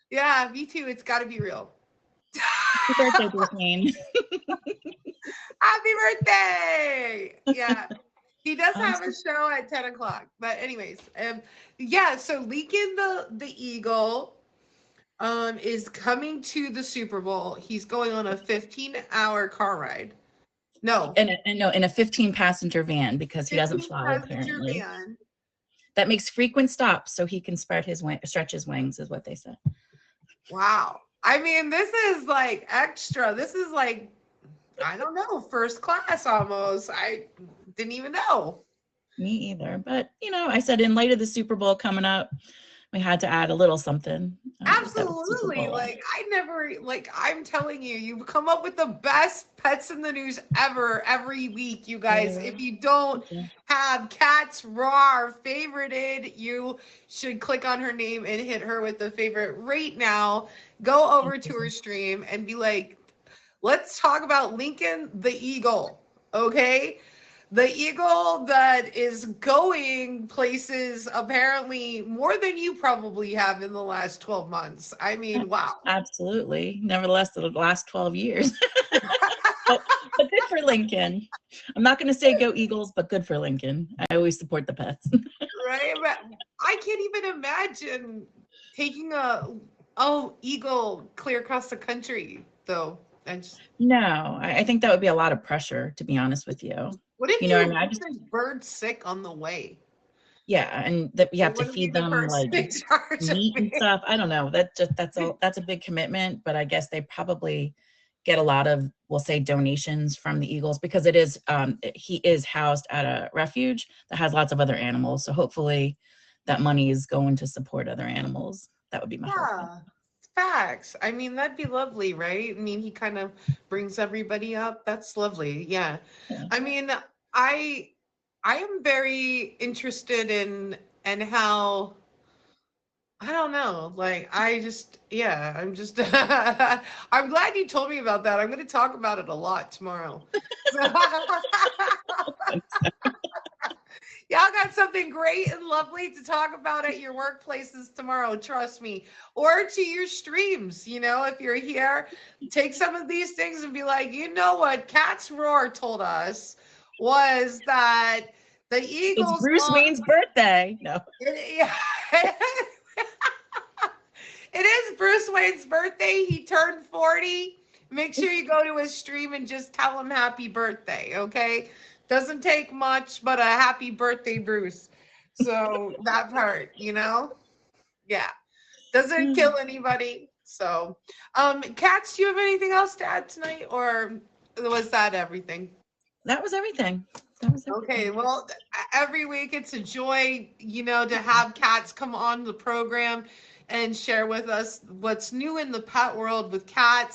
Yeah, me too. It's got to be real. Happy birthday, Bruce Wayne. Happy birthday! Yeah, he does have a show at 10 o'clock. But anyways, yeah. So Lincoln the Eagle, is coming to the Super Bowl. He's going on a 15-hour car ride. No, in a 15-passenger van because he doesn't fly apparently. Van. That makes frequent stops so he can stretch his wings, is what they said. Wow. I mean, this is like extra. This is like, I don't know, first class almost. I didn't even know. Me either. But, I said in light of the Super Bowl coming up, we had to add a little something. Absolutely. I'm telling you, you come up with the best pets in the news ever every week, you guys. If you don't have Cats Raw favorited, you should click on her name and hit her with the favorite right now. Go over to her stream and be like, let's talk about Lincoln the Eagle, okay? The eagle that is going places apparently more than you probably have in the last 12 months. I mean, wow. Absolutely. Nevertheless, the last 12 years. but good for Lincoln. I'm not going to say go Eagles, but good for Lincoln. I always support the pets. Right? I can't even imagine taking a eagle clear across the country, though. No, I think that would be a lot of pressure, to be honest with you. What if you bird sick on the way? Yeah, and that we have to feed them like meat and stuff. I don't know. That's a big commitment, but I guess they probably get a lot of, we'll say, donations from the Eagles because he is housed at a refuge that has lots of other animals. So hopefully that money is going to support other animals. That would be my hope. Facts. I mean, that'd be lovely, right? I mean, he kind of brings everybody up. That's lovely. Yeah. I mean, I am very interested in how, I don't know, like, I'm glad you told me about that. I'm going to talk about it a lot tomorrow. Y'all got something great and lovely to talk about at your workplaces tomorrow, trust me. Or to your streams, if you're here, take some of these things and be like, you know what Cats Roar told us was that the Eagles... It's Bruce Wayne's birthday. No. It is Bruce Wayne's birthday. He turned 40. Make sure you go to his stream and just tell him happy birthday, okay? Doesn't take much, but a happy birthday, Bruce. So that part, you know? Yeah. Doesn't kill anybody. So, Cats, do you have anything else to add tonight, or was that everything? That was everything. That was everything. Okay, well, every week it's a joy, you know, to have Cats come on the program and share with us what's new in the pet world with cats.